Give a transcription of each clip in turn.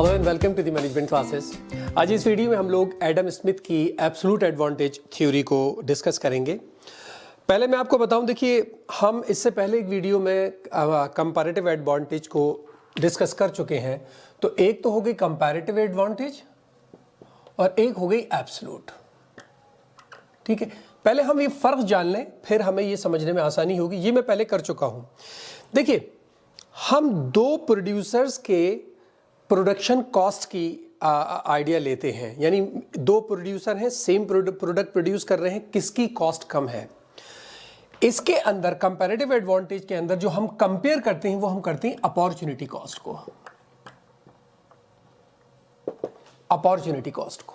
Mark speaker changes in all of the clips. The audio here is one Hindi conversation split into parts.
Speaker 1: Hello and welcome to the management classes. आज इस वीडियो में हम लोग एडम स्मिथ की एब्सोल्यूट एडवांटेज थ्योरी को डिस्कस करेंगे। पहले मैं आपको बताऊं, देखिए हम इससे पहले एक वीडियो में कंपैरेटिव एडवांटेज को डिस्कस कर चुके हैं। तो एक तो हो गई कंपैरेटिव एडवांटेज और एक हो गई एब्सोल्यूट। ठीक है, पहले हम ये फर्क जान लें, फिर हमें ये समझने में आसानी होगी। ये मैं पहले कर चुका हूं। देखिए, हम दो प्रोड्यूसर्स के प्रोडक्शन कॉस्ट की आइडिया लेते हैं, यानी दो प्रोड्यूसर हैं, सेम प्रोडक्ट प्रोड्यूस कर रहे हैं, किसकी कॉस्ट कम है। इसके अंदर कंपैरेटिव एडवांटेज के अंदर जो हम कंपेयर करते हैं वो हम करते हैं अपॉर्चुनिटी कॉस्ट को, अपॉर्चुनिटी कॉस्ट को।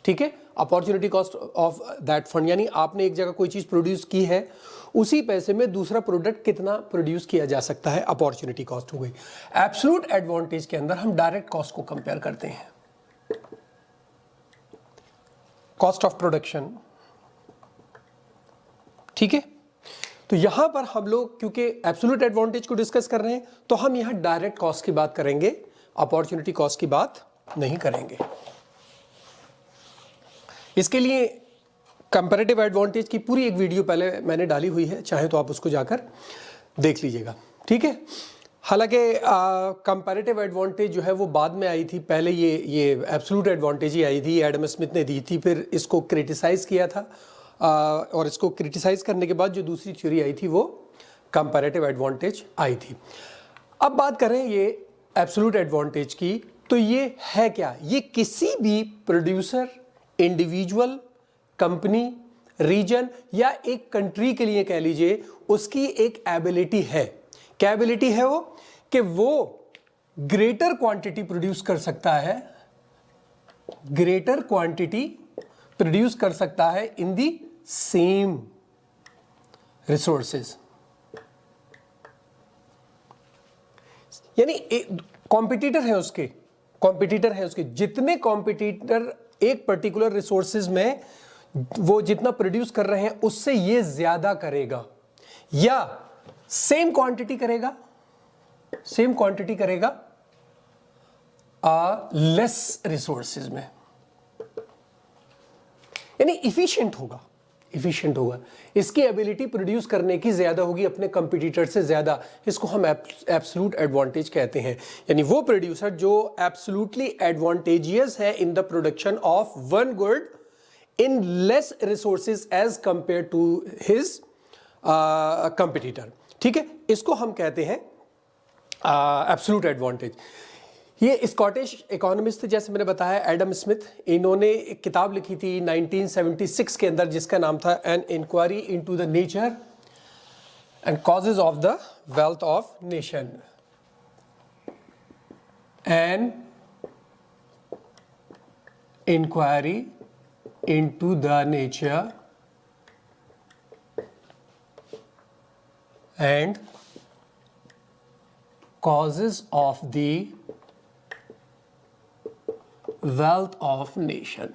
Speaker 1: ठीक है, opportunity cost of that fund, यानी आपने एक जगह कोई चीज प्रोड्यूस की है, उसी पैसे में दूसरा प्रोडक्ट कितना प्रोड्यूस किया जा सकता है, अपॉर्चुनिटी कॉस्ट हो गई। एब्सोल्यूट एडवांटेज के अंदर हम डायरेक्ट कॉस्ट को कंपेयर करते हैं, कॉस्ट ऑफ प्रोडक्शन। ठीक है, तो यहां पर हम लोग क्योंकि एब्सोल्यूट एडवांटेज को डिस्कस कर रहे हैं तो हम यहां डायरेक्ट कॉस्ट की बात करेंगे, अपॉर्चुनिटी कॉस्ट की बात नहीं करेंगे। इसके लिए कंपैरेटिव एडवांटेज की पूरी एक वीडियो पहले मैंने डाली हुई है, चाहे तो आप उसको जाकर देख लीजिएगा। ठीक है, हालांकि कंपैरेटिव एडवांटेज जो है वो बाद में आई थी, पहले ये एब्सोल्यूट एडवांटेज ही आई थी, एडम स्मिथ ने दी थी, फिर इसको क्रिटिसाइज किया था और इसको क्रिटिसाइज करने के बाद जो दूसरी थ्योरी आई थी वो कंपैरेटिव एडवांटेज आई थी। अब बात करें ये एब्सोल्यूट एडवांटेज की, तो ये है क्या? ये किसी भी प्रोड्यूसर, इंडिविजुअल, कंपनी, रीजन या एक कंट्री के लिए कह लीजिए, उसकी एक एबिलिटी है। क्या एबिलिटी है वो? कि वो ग्रेटर क्वांटिटी प्रोड्यूस कर सकता है, ग्रेटर क्वांटिटी प्रोड्यूस कर सकता है इन दी सेम रिसोर्सेज। यानी कॉम्पिटिटर है उसके, कॉम्पिटिटर है उसके, जितने कॉम्पिटिटर एक पर्टिकुलर रिसोर्सेज में वो जितना प्रोड्यूस कर रहे हैं उससे ये ज्यादा करेगा या सेम क्वांटिटी करेगा, सेम क्वांटिटी करेगा लेस रिसोर्सेज में, यानी इफिशिएंट होगा, इफिशिएंट होगा। इसकी एबिलिटी प्रोड्यूस करने की ज्यादा होगी अपने कंपटीटर से ज्यादा। इसको हम एब्सोल्यूट एडवांटेज कहते हैं। यानी वो प्रोड्यूसर जो एब्सोल्युटली एडवांटेजियस है in the production of one good in less resources as compare to his competitor. ठीक है, इसको हम कहते हैं एब्सोल्यूट एडवांटेज। ये स्कॉटिश इकोनॉमिस्ट थे, जैसे मैंने बताया एडम स्मिथ, इन्होंने एक किताब लिखी थी 1976 के अंदर जिसका नाम था an inquiry into the nature and causes of the wealth of nation. An inquiry into the nature and causes of the wealth of nation।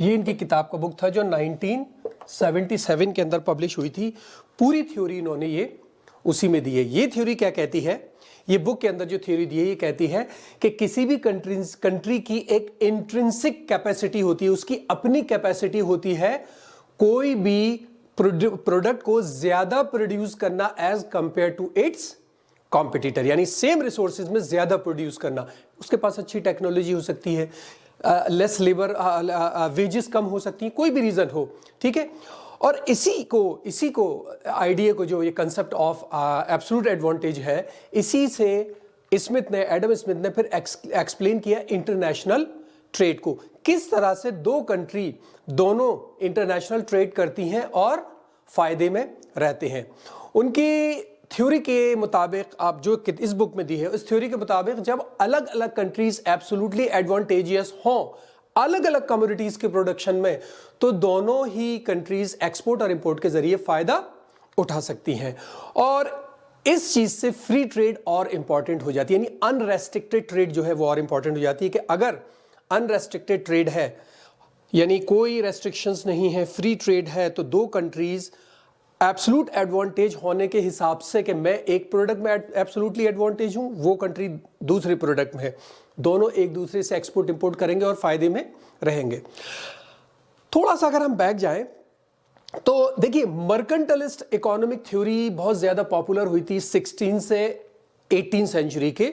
Speaker 1: ये इनकी किताब का बुक था जो 1977 के अंदर पब्लिश हुई थी। पूरी थ्योरी इन्होंने ये उसी में दी है। ये थ्योरी क्या कहती है? ये बुक के अंदर जो थ्योरी दी है ये कहती है कि किसी भी कंट्री की एक इंट्रिंसिक कैपेसिटी होती है, उसकी अपनी कैपेसिटी होती है कोई भी प्रोडक्ट को ज्यादा प्रोड्यूस करना as compare to its competitor, यानी सेम रिसोर्सेज में ज्यादा प्रोड्यूस करना। उसके पास अच्छी टेक्नोलॉजी हो सकती है, लेस लेबर, वेजेस कम हो सकती है, कोई भी रीजन हो। ठीक है, और इसी को आइडिया को, जो ये कंसेप्ट ऑफ एब्सोल्यूट एडवांटेज है, इसी से एडम स्मिथ ने फिर एक्सप्लेन किया इंटरनेशनल ट्रेड को। किस तरह से दो कंट्री दोनों इंटरनेशनल ट्रेड करती हैं और फायदे में रहते हैं। उनकी थ्योरी के मुताबिक, आप जो इस बुक में दी है उस थ्योरी के मुताबिक, जब अलग अलग कंट्रीज एब्सोल्युटली एडवांटेजियस हों अलग अलग कमोडिटीज के प्रोडक्शन में, तो दोनों ही कंट्रीज एक्सपोर्ट और इंपोर्ट के जरिए फायदा उठा सकती हैं। और इस चीज से फ्री ट्रेड और इंपॉर्टेंट हो जाती है, यानी अनरेस्ट्रिक्टेड ट्रेड जो है वो और इंपॉर्टेंट हो जाती है। कि अगर अनरेस्ट्रिक्टेड ट्रेड है, यानी कोई रेस्ट्रिक्शंस नहीं है, फ्री ट्रेड है, तो दो कंट्रीज एब्सोल्यूट एडवांटेज होने के हिसाब से कि मैं एक प्रोडक्ट में एब्सोल्युटली एडवांटेज हूं, वो कंट्री दूसरे प्रोडक्ट में है, दोनों एक दूसरे से एक्सपोर्ट इंपोर्ट करेंगे और फायदे में रहेंगे। थोड़ा सा अगर हम बैक जाएं तो देखिए, मर्केंटलिस्ट इकोनॉमिक थ्योरी बहुत ज्यादा पॉपुलर हुई थी 16 से 18 सेंचुरी के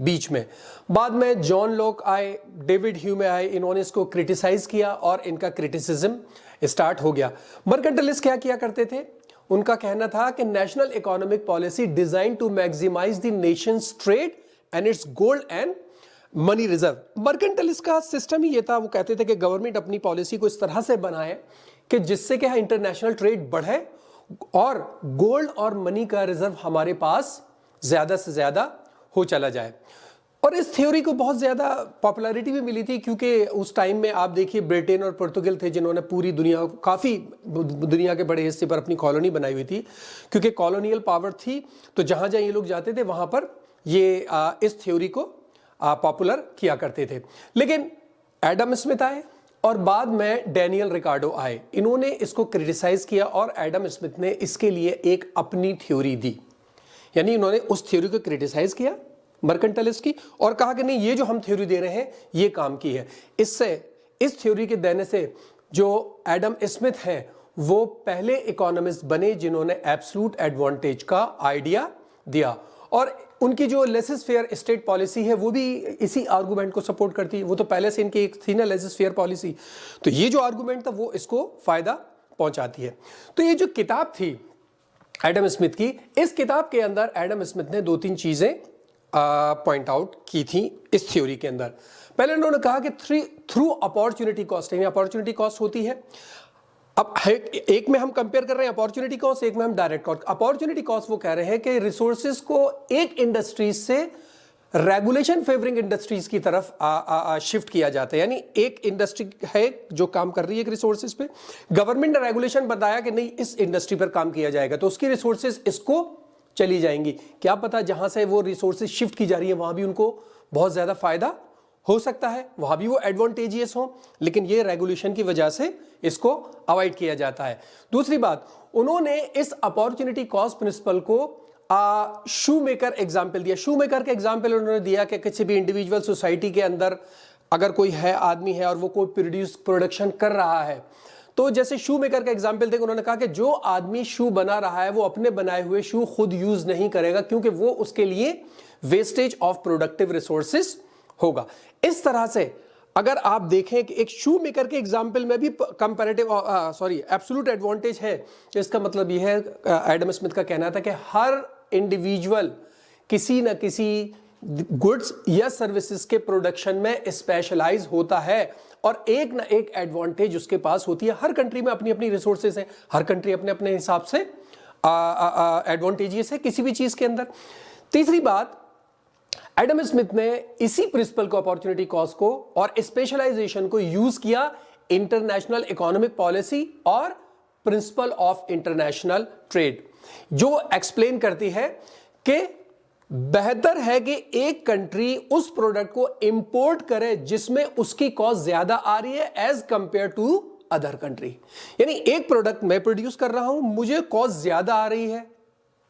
Speaker 1: बीच में। बाद में जॉन लॉक आए, डेविड ह्यूम आए, इन्होंने इसको क्रिटिसाइज किया और इनका क्रिटिसिज्म स्टार्ट हो गया। मर्केंटलिस्ट क्या किया करते थे? उनका कहना था कि national economic policy design to maximise the nation's trade and its gold and money reserve. Mercantilist का सिस्टम ही ये था, वो कहते थे कि गवर्नमेंट अपनी पॉलिसी को इस तरह से बनाए कि जिससे कि इंटरनेशनल ट्रेड बढ़े और गोल्ड और मनी का रिजर्व हमारे पास ज्यादा से ज्यादा हो चला जाए। और इस थ्योरी को बहुत ज्यादा पॉपुलैरिटी भी मिली थी, क्योंकि उस टाइम में आप देखिए ब्रिटेन और पुर्तगाल थे जिन्होंने पूरी दुनिया, काफी दुनिया के बड़े हिस्से पर अपनी कॉलोनी बनाई हुई थी, क्योंकि कॉलोनियल पावर थी। तो जहां जहां ये लोग जाते थे वहां पर ये इस थ्योरी को पॉपुलर किया करते थे। लेकिन एडम स्मिथ आए और बाद में डैनियल रिकार्डो आए, इन्होंने इसको क्रिटिसाइज किया और एडम स्मिथ ने इसके लिए एक अपनी थ्योरी दी। यानी इन्होंने उस थ्योरी को क्रिटिसाइज किया मर्केंटलिस्ट की और कहा कि नहीं, ये जो हम थ्योरी दे रहे हैं ये काम की है। इससे, इस थ्योरी के देने से जो एडम स्मिथ हैं वो पहले इकोनॉमिस्ट बने जिन्होंने एब्सोल्यूट एडवांटेज का आइडिया दिया। और उनकी जो लेसेस फेयर स्टेट पॉलिसी है वो भी इसी आर्गुमेंट को सपोर्ट करती है। वो तो पहले से इनकी एक थी ना लेसेस फेयर पॉलिसी, तो ये जो आर्गुमेंट था वो इसको फायदा पहुंचाती है। तो ये जो किताब थी एडम स्मिथ की, इस किताब के अंदर एडम स्मिथ ने दो तीन चीजें पॉइंट आउट की थी इस थ्योरी के अंदर। पहले उन्होंने कहा कि through opportunity costing, opportunity cost होती है, अब एक में हम कंपेयर कर रहे हैं अपॉर्चुनिटी कॉस्ट, एक में हम डायरेक्ट कॉस्ट। अपॉर्चुनिटी कॉस्ट वो कह रहे हैं कि रिसोर्सेज को एक इंडस्ट्रीज से रेगुलेशन फेवरिंग इंडस्ट्रीज की तरफ शिफ्ट किया जाता है। यानी एक इंडस्ट्री है जो काम कर रही है रिसोर्सेज पे, गवर्नमेंट ने रेगुलेशन बताया कि नहीं इस इंडस्ट्री पर काम किया जाएगा, तो उसकी रिसोर्सेज इसको चली जाएंगी। क्या पता जहां से वो रिसोर्सेज शिफ्ट की जा रही है वहां भी उनको बहुत ज्यादा फायदा हो सकता है, वहां भी वो एडवांटेजियस हो, लेकिन ये रेगुलेशन की वजह से इसको अवॉइड किया जाता है। दूसरी बात, उन्होंने इस अपॉर्चुनिटी कॉस्ट प्रिंसिपल को शू मेकर एग्जाम्पल दिया। शू मेकर का एग्जाम्पल उन्होंने दिया कि किसी भी इंडिविजुअल सोसाइटी के अंदर अगर कोई है, आदमी है और वो कोई प्रोडक्शन कर रहा है, तो जैसे शू मेकर का एग्जाम्पल देकर उन्होंने कहा कि जो आदमी शू बना रहा है वो अपने बनाए हुए शू खुद यूज नहीं करेगा, क्योंकि वो उसके लिए वेस्टेज ऑफ प्रोडक्टिव रिसोर्सेस होगा। इस तरह से अगर आप देखें कि एक शू मेकर के एग्जाम्पल में भी कंपैरेटिव एब्सोल्यूट एडवांटेज है, तो इसका मतलब यह है, एडम स्मिथ का कहना था कि हर इंडिविजुअल किसी न किसी गुड्स या सर्विसेज के प्रोडक्शन में स्पेशलाइज होता है और एक ना एक एडवांटेज उसके पास होती है। हर कंट्री में अपनी अपनी रिसोर्सेज हैं, हर कंट्री अपने अपने हिसाब से एडवांटेजेस है किसी भी चीज के अंदर। तीसरी बात, एडम स्मिथ ने इसी प्रिंसिपल को, अपॉर्चुनिटी कॉस्ट को और स्पेशलाइजेशन को यूज किया इंटरनेशनल इकोनॉमिक पॉलिसी और प्रिंसिपल ऑफ इंटरनेशनल ट्रेड, जो एक्सप्लेन करती है कि बेहतर है कि एक कंट्री उस प्रोडक्ट को इंपोर्ट करे जिसमें उसकी कॉस्ट ज्यादा आ रही है as compare to other country. यानी एक प्रोडक्ट मैं प्रोड्यूस कर रहा हूं, मुझे कॉस्ट ज्यादा आ रही है,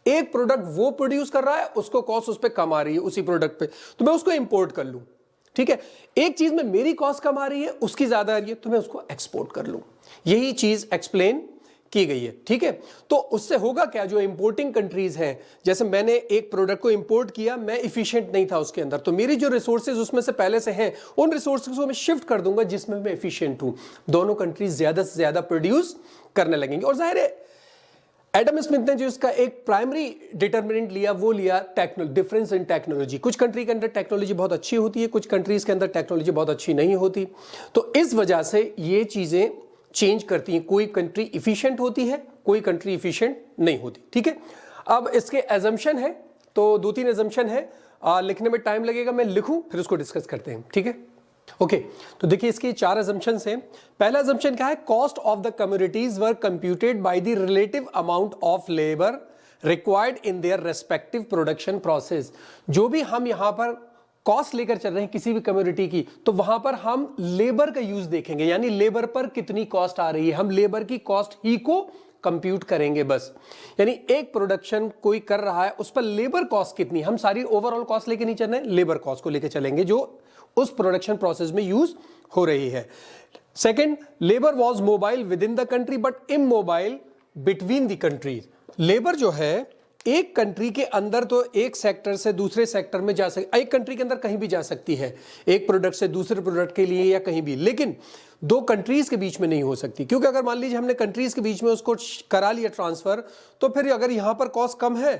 Speaker 1: एक प्रोडक्ट वो प्रोड्यूस कर रहा है, उसको कॉस्ट उस पर कम आ रही है उसी प्रोडक्ट पे, तो मैं उसको इंपोर्ट कर लूं। ठीक है, एक चीज में मेरी कॉस्ट कम आ रही है, उसकी ज्यादा आ रही है, तो मैं उसको एक्सपोर्ट कर लूं। यही चीज एक्सप्लेन की गई है। ठीक है, तो उससे होगा क्या, जो इंपोर्टिंग कंट्रीज हैं, जैसे मैंने एक प्रोडक्ट को इंपोर्ट किया, मैं इफिशिएंट नहीं था उसके अंदर, तो मेरी जो रिसोर्सेज उसमें से पहले से हैं उन रिसोर्सेज को मैं शिफ्ट कर दूंगा जिसमें मैं इफिशिएंट हूं। दोनों कंट्रीज ज्यादा से ज्यादा प्रोड्यूस करने लगेंगे। और जाहिर है एडम स्मिथ ने जो इसका एक प्राइमरी डिटरमिनेंट लिया वो लिया डिफरेंस इन टेक्नोलॉजी। कुछ कंट्री के अंदर टेक्नोलॉजी बहुत अच्छी होती है, कुछ कंट्रीज के अंदर टेक्नोलॉजी बहुत अच्छी नहीं होती, तो इस वजह से ये चीजें चेंज करती हैं। कोई कंट्री इफिशिएंट होती है, कोई कंट्री इफिशिएंट नहीं होती। ठीक है, अब इसके एजम्पशन है, तो दो तीन एजम्पशन है, लिखने में टाइम लगेगा, मैं लिखूं फिर उसको डिस्कस करते हैं। ठीक है, ओके, तो देखिए इसकी चार एजम्पशंस हैं। पहला एजम्पशन क्या है, cost of the communities were computed by the relative amount of labour required in their respective production process. जो भी हम यहां पर कॉस्ट लेकर चल रहे हैं किसी भी कम्युनिटी की, तो वहां पर हम लेबर का यूज देखेंगे, यानी लेबर पर कितनी कॉस्ट आ रही है, हम लेबर की कॉस्ट ही को कंप्यूट करेंगे बस। यानी एक प्रोडक्शन कोई कर रहा है, उस पर लेबर कॉस्ट कितनी, हम सारी ओवरऑल कॉस्ट लेके नहीं चल रहे हैं, लेबर कॉस्ट को लेके चलेंगे जो उस प्रोडक्शन प्रोसेस में यूज हो रही है। Second, labour was mobile with in the country but immobile between the countries. Labour जो है एक कंट्री के अंदर तो एक सेक्टर से दूसरे सेक्टर में जा सकती, एक कंट्री के अंदर कहीं भी जा सकती है, एक प्रोडक्ट से दूसरे प्रोडक्ट के लिए या कहीं भी, लेकिन दो कंट्रीज के बीच में नहीं हो सकती, क्योंकि अगर मान लीजिए हमने कंट्रीज के बीच में उसको करा लिया ट्रांसफर, तो फिर अगर यहां पर कॉस्ट कम है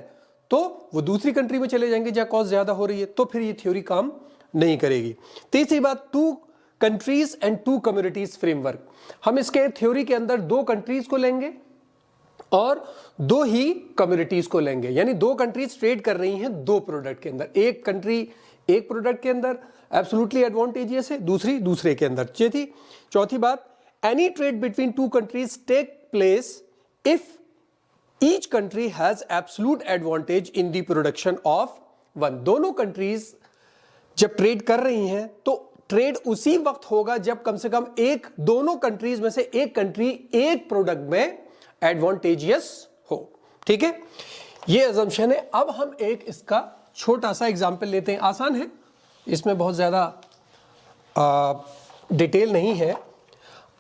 Speaker 1: तो वो दूसरी कंट्री में चले जाएंगे जहां कॉस्ट ज्यादा हो रही है, तो फिर ये थ्योरी काम नहीं करेगी। तीसरी बात, two countries and two communities framework. हम इसके थ्योरी के अंदर दो कंट्रीज को लेंगे और दो ही कम्युनिटीज को लेंगे, यानी दो कंट्रीज ट्रेड कर रही हैं दो प्रोडक्ट के अंदर, एक कंट्री एक प्रोडक्ट के अंदर एब्सोल्युटली एडवांटेजियस है, दूसरी दूसरे के अंदर। चौथी बात, any trade between two countries take place if each country has absolute advantage in the production of one. दोनों कंट्रीज जब ट्रेड कर रही हैं तो ट्रेड उसी वक्त होगा जब कम से कम एक, दोनों कंट्रीज में से एक कंट्री एक प्रोडक्ट में एडवांटेजियस हो। ठीक है, ये अजम्पशन है। अब हम एक इसका छोटा सा एग्जांपल लेते हैं, आसान है, इसमें बहुत ज्यादा डिटेल नहीं है।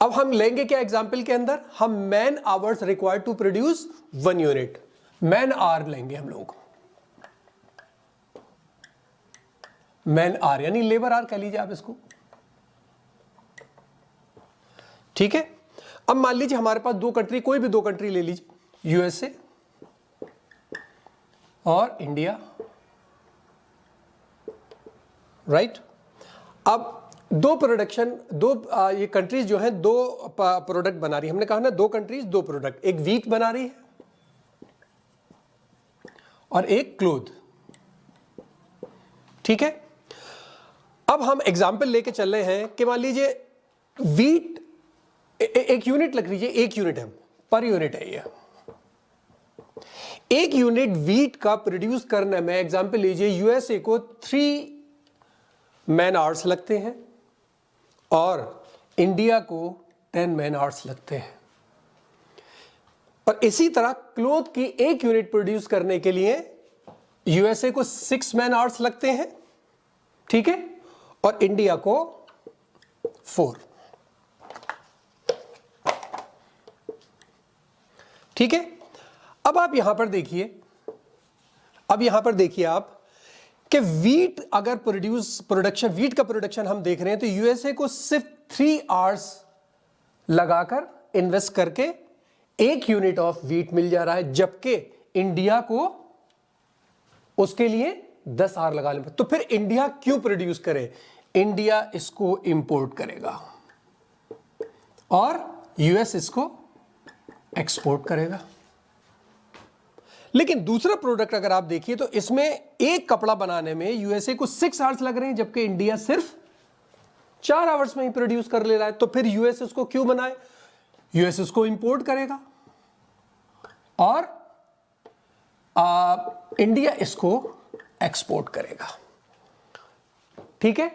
Speaker 1: अब हम लेंगे क्या एग्जांपल के अंदर, हम man hours required to produce 1 unit, man hour लेंगे हम लोग, मैन आर यानी लेबर आर कह लीजिए आप इसको। ठीक है, अब मान लीजिए हमारे पास दो कंट्री, कोई भी दो कंट्री ले लीजिए, यूएसए और इंडिया, राइट। अब दो प्रोडक्शन, ये कंट्रीज जो है दो प्रोडक्ट बना रही है, हमने कहा ना दो कंट्रीज दो प्रोडक्ट, एक व्हीट बना रही है और एक क्लोथ। ठीक है, अब हम एग्जाम्पल लेके चल रहे हैं कि मान लीजिए व्हीट एक यूनिट लग लीजिए, एक यूनिट है, पर यूनिट है ये, एक यूनिट व्हीट का प्रोड्यूस करने में एग्जाम्पल लीजिए यूएसए को 3 मैन आवर्स लगते हैं और इंडिया को 10 मैन आवर्स लगते हैं। और इसी तरह क्लोथ की एक यूनिट प्रोड्यूस करने के लिए यूएसए को 6 मैन आवर्स लगते हैं, ठीक है, और इंडिया को 4। ठीक है, अब आप यहां पर देखिए, अब यहां पर देखिए आप कि व्हीट अगर प्रोडक्शन व्हीट का प्रोडक्शन हम देख रहे हैं तो यूएसए को सिर्फ 3 आवर्स लगाकर इन्वेस्ट करके एक यूनिट ऑफ व्हीट मिल जा रहा है, जबकि इंडिया को उसके लिए 10 आवर लगाने पर। तो फिर इंडिया क्यों प्रोड्यूस करे, इंडिया इसको इंपोर्ट करेगा और यूएस इसको एक्सपोर्ट करेगा। लेकिन दूसरा प्रोडक्ट अगर आप देखिए तो इसमें एक कपड़ा बनाने में यूएसए को 6 आवर्स लग रहे हैं, जबकि इंडिया सिर्फ 4 आवर्स में ही प्रोड्यूस कर ले रहा है। तो फिर यूएस उसको क्यों बनाए, यूएस उसको इंपोर्ट करेगा और इंडिया इसको एक्सपोर्ट करेगा। ठीक है,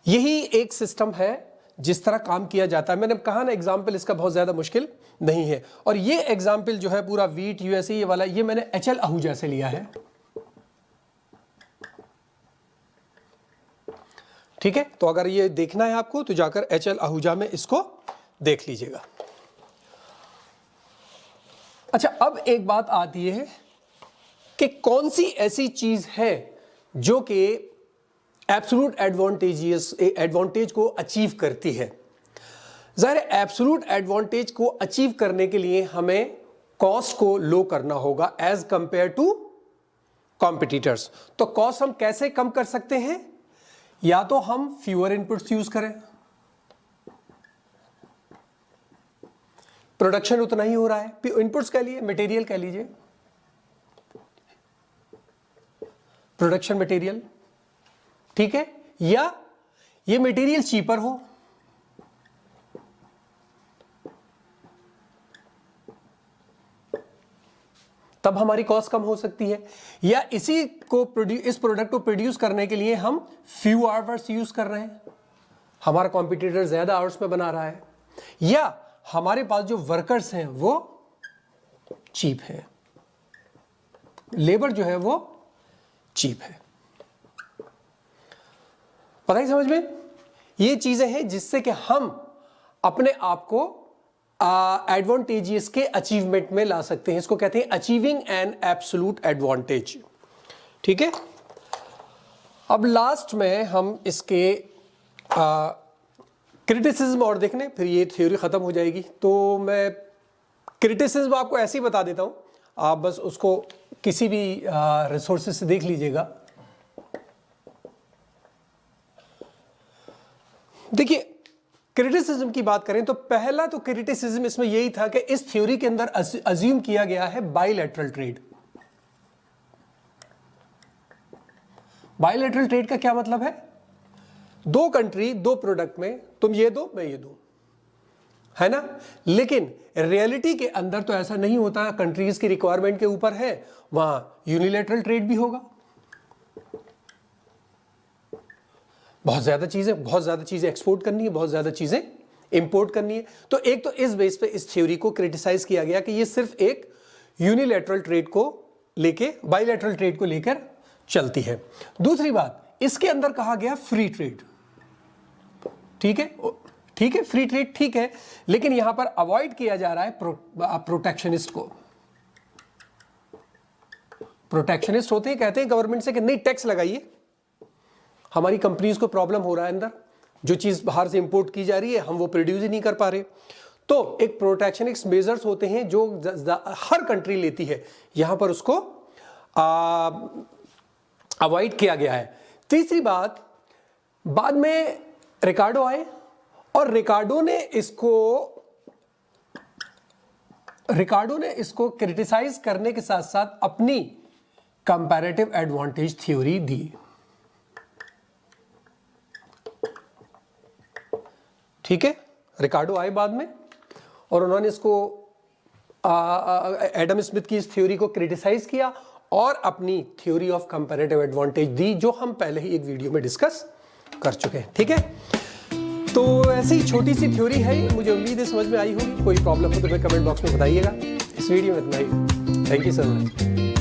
Speaker 1: यही एक सिस्टम है जिस तरह काम किया जाता है। मैंने कहा ना एग्जाम्पल इसका बहुत ज्यादा मुश्किल नहीं है। और ये एग्जाम्पल जो है पूरा व्हीट यूएसए ये वाला, ये मैंने एचएल आहूजा से लिया है। ठीक है, तो अगर ये देखना है आपको तो जाकर एचएल आहूजा में इसको देख लीजिएगा। अच्छा, अब एक बात आती है कि कौन सी ऐसी चीज है जो कि एब्सोल्यूट एडवांटेज को अचीव करती है। ज़ाहिर है एब्सोल्यूट एडवांटेज को अचीव करने के लिए हमें कॉस्ट को लो करना होगा एज कंपेयर टू कॉम्पिटिटर्स। तो कॉस्ट हम कैसे कम कर सकते हैं, या तो हम फ्यूअर इनपुट्स यूज करें, प्रोडक्शन उतना ही हो रहा है, इनपुट्स कह लिए, मटेरियल कह लीजिए, प्रोडक्शन मटेरियल, ठीक है, या ये मटेरियल चीपर हो, तब हमारी कॉस्ट कम हो सकती है, या इसी को इस प्रोडक्ट को प्रोड्यूस करने के लिए हम फ्यू आवर्स यूज कर रहे हैं, हमारा कॉम्पिटिटर ज्यादा आवर्स में बना रहा है, या हमारे पास जो वर्कर्स हैं वो चीप है, लेबर जो है वो चीप है। पता ही समझ में? ये चीजें हैं जिससे कि हम अपने आप को एडवांटेजेस के अचीवमेंट में ला सकते हैं। इसको कहते हैं अचीविंग एन एब्सोल्यूट एडवांटेज। ठीक है, अब लास्ट में हम इसके क्रिटिसिज्म और देखने, फिर ये थ्योरी खत्म हो जाएगी। तो मैं क्रिटिसिज्म आपको ऐसे ही बता देता हूं, आप बस उसको किसी भी रिसोर्सेज से देख लीजिएगा। देखिए, क्रिटिसिज्म की बात करें तो पहला तो क्रिटिसिज्म इसमें यही था कि इस थ्योरी के अंदर अज्यूम किया गया है बायलैटरल ट्रेड। बायलैटरल ट्रेड का क्या मतलब है? दो कंट्री दो प्रोडक्ट में तुम ये दो मैं ये दूं, है ना? लेकिन रियलिटी के अंदर तो ऐसा नहीं होता। कंट्रीज की रिक्वायरमेंट के ऊपर है, वहां यूनिलैटरल ट्रेड भी होगा। बहुत ज्यादा चीजें एक्सपोर्ट करनी है, बहुत ज्यादा चीजें इंपोर्ट करनी है। तो एक तो इस बेस पे इस थ्योरी को क्रिटिसाइज किया गया कि ये सिर्फ एक यूनिलैटरल ट्रेड को लेके, बायलैटरल ट्रेड को लेकर चलती है। दूसरी बात, इसके अंदर कहा गया फ्री ट्रेड। ठीक है, फ्री ट्रेड ठीक है, लेकिन यहां पर अवॉइड किया जा रहा है प्रोटेक्शनिस्ट को। प्रोटेक्शनिस्ट होते हैं, कहते हैं गवर्नमेंट से कि नहीं टैक्स लगाइए, हमारी कंपनीज को प्रॉब्लम हो रहा है, अंदर जो चीज बाहर से इंपोर्ट की जा रही है हम वो प्रोड्यूस ही नहीं कर पा रहे। तो एक प्रोटेक्शनिस्ट मेजर्स होते हैं जो हर कंट्री लेती है, यहां पर उसको अवॉइड किया गया है। तीसरी बात, बाद में रिकार्डो आए और रिकार्डो ने इसको क्रिटिसाइज करने के साथ साथ अपनी कंपैरेटिव एडवांटेज थ्योरी दी। ठीक है, रिकार्डो आए बाद में और उन्होंने इसको एडम स्मिथ की इस थ्योरी को क्रिटिसाइज किया और अपनी थ्योरी ऑफ कंपैरेटिव एडवांटेज दी, जो हम पहले ही एक वीडियो में डिस्कस कर चुके हैं। ठीक है, तो ऐसी छोटी सी थ्योरी है, मुझे उम्मीद है समझ में आई होगी। कोई प्रॉब्लम हो तो मैं कमेंट बॉक्स में बताइएगा। इस वीडियो में इतना ही। Thank you so much.